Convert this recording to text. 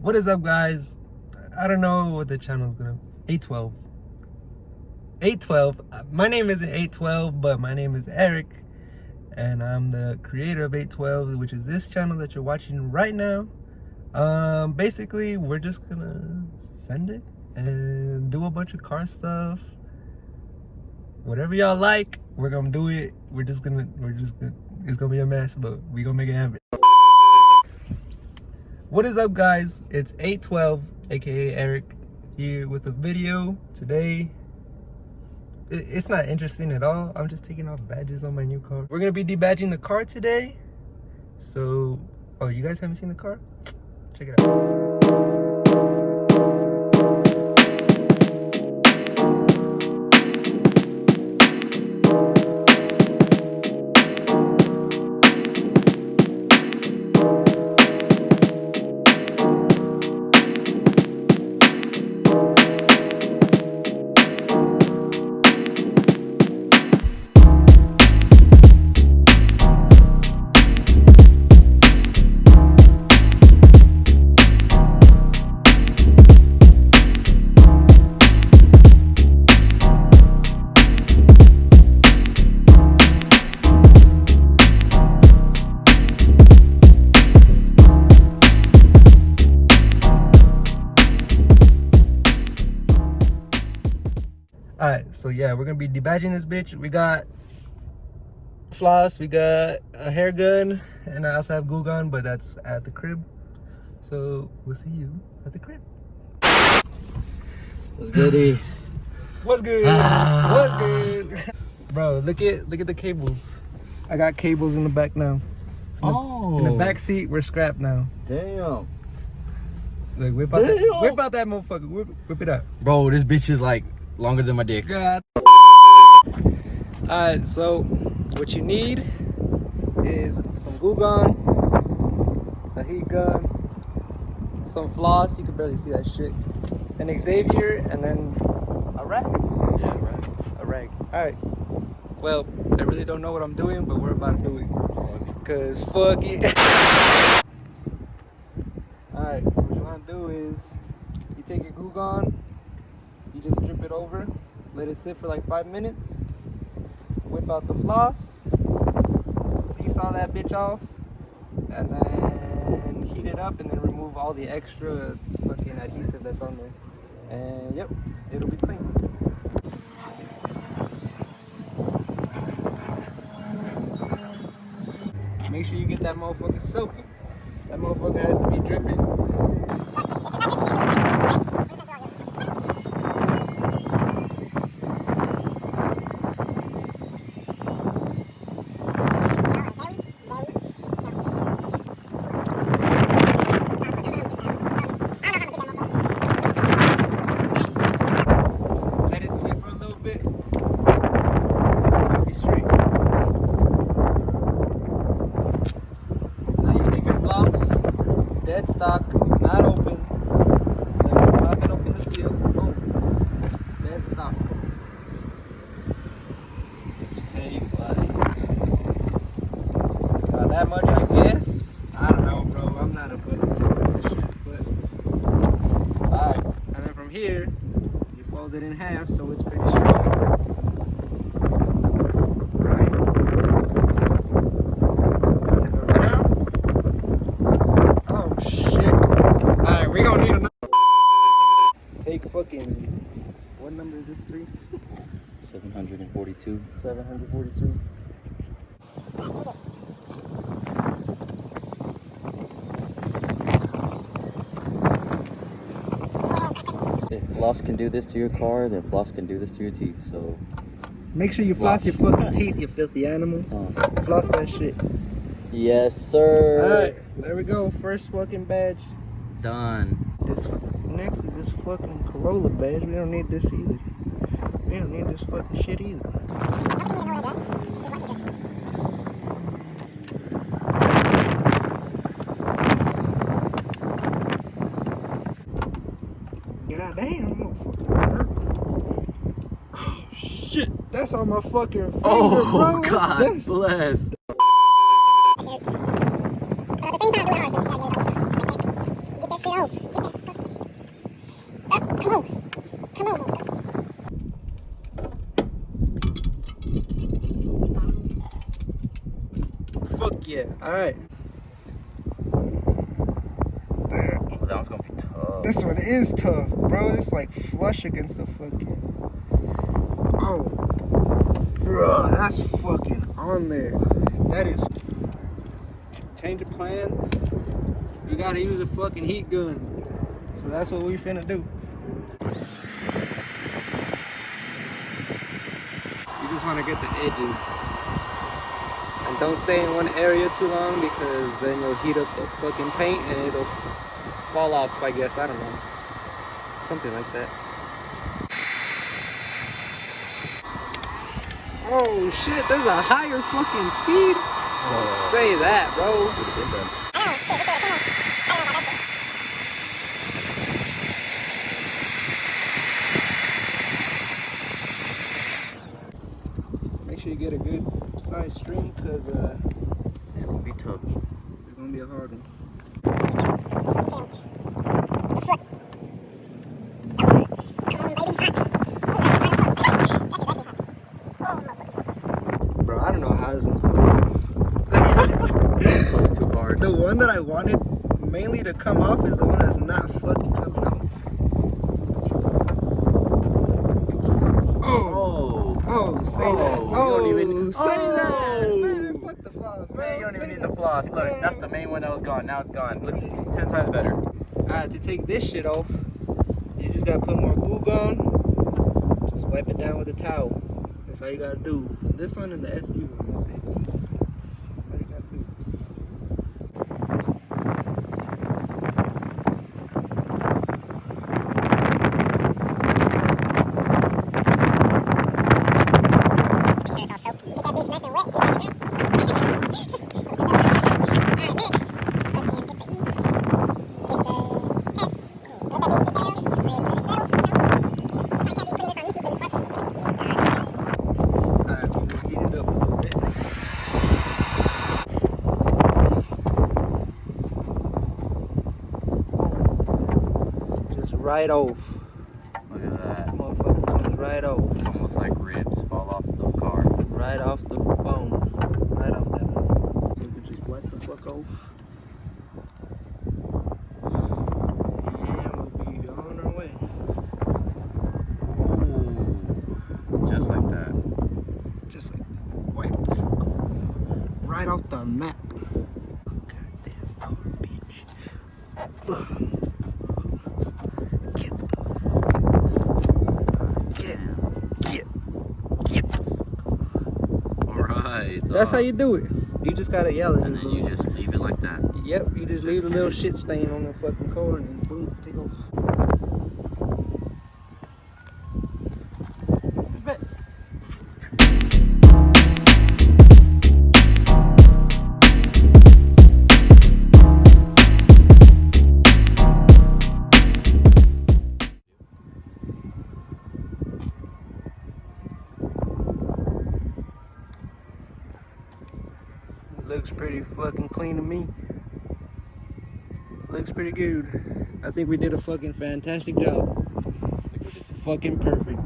What is up, guys? I don't know what the channel is gonna. 812. 812. My name isn't 812, but my name is Eric, and I'm the creator of 812, which is this channel that you're watching right now. Basically, we're just gonna send it and do a bunch of car stuff. Whatever y'all like, we're gonna do it. It's gonna be a mess, but we gonna make it happen. What is up, guys? It's 812, aka Eric, here with a video today. It's not interesting at all. I'm just taking off badges on my new car. We're gonna be debadging the car today. So, oh, you guys haven't seen the car? Check it out. Alright, so yeah, we're gonna be debadging this bitch. We got floss, we got a hair gun, and I also have glue gun, but that's at the crib. So we'll see you at the crib. What's goody? What's good? What's good? Bro, look at the cables. I got cables in the back now. In the back seat, we're scrapped now. Damn. Look, whip out that motherfucker. Whip it up. Bro, this bitch is like longer than my dick. God. Alright, so what you need is some glue gun, a heat gun, some floss, you can barely see that shit, an Xavier, and then a rag. Yeah, right. A rag. Alright. Well, I really don't know what I'm doing, but we're about to do it. Cause fuck it. Alright, so what you wanna do is you take your glue gun, you just drip it over, let it sit for like 5 minutes, whip out the floss, seesaw that bitch off, and then heat it up and then remove all the extra fucking adhesive that's on there. And yep, it'll be clean. Make sure you get that motherfucker soaking. That motherfucker has to be dripping. Let it sit for a little bit. It'll be straight. Now you take your flops, dead stock, not open. I'm not gonna open the seal. Boom. Dead stock. You take like about that much, I guess. I don't know, bro. I'm not a fucking pro at this shit, but alright. And then from here, you fold it in half so it's pretty strong. Right? Oh shit. Alright, we gonna need another. Take fucking. What number is this? 3? 742. 742. If floss can do this to your car, then floss can do this to your teeth. So Make sure you floss your fucking teeth, you filthy animals. Floss that shit. yes, sir. Alright, there we go. First fucking badge. Done. This next is this fucking Rolla badge. We don't need this either. We don't need this fucking shit either. God damn, motherfucker. Oh shit, that's on my fucking finger, Oh, bro. God What's this? bless. At the same time, do it hard because you gotta get it off. Get that that shit off. Get that fucking shit. Come on. Come on. Fuck yeah. Alright. Oh, that one's gonna be tough. This one is tough, bro. It's like flush against the fucking. Oh. Bro, that's fucking on there. That is. Change of plans. We gotta use a fucking heat gun. So that's what we finna do. You just wanna get the edges. And don't stay in one area too long because then you'll heat up the fucking paint and it'll fall off, I guess. I don't know. Something like that. Oh shit, there's a higher fucking speed. Say that, bro. Make sure you get a good size string because It's gonna be tough. it's gonna be a hard one. Bro, I don't know how this one's going That was too hard. The one that I wanted mainly to come off is the one that's not fucking coming off. Oh, say that. you Oh, don't even say that. Man, fuck the floss, bro. Man, you don't even Say need that. the floss. Look, Man. that's the main one that was gone. Now it's gone. Looks 10 times better. Alright, to take this shit off, you just gotta put more glue gun. Just wipe it down with a towel. That's all you gotta do. For this one and the SE one, that's it. That's all you gotta do. Alright, we'll just heat it up a little bit. Just right off. Look at that. Motherfucker comes right off. It's almost like ribs fall off the car. Right off the bone. Right off that motherfucker. So you can just wipe the fuck off. And we'll be on our way. Ooh. Just like that. Just like wipe the fuck off. Right off the map. Goddamn car, bitch. Ugh. Get the fuck. Get the fuck. Alright. That's how you do it. You just gotta yell it. And then you just leave it like that. Yep, you just leave a little shit stain on the fucking car and then boom, take off. Bet. Looks pretty fucking clean to me. Looks pretty good. I think we did a fucking fantastic job. Fucking perfect.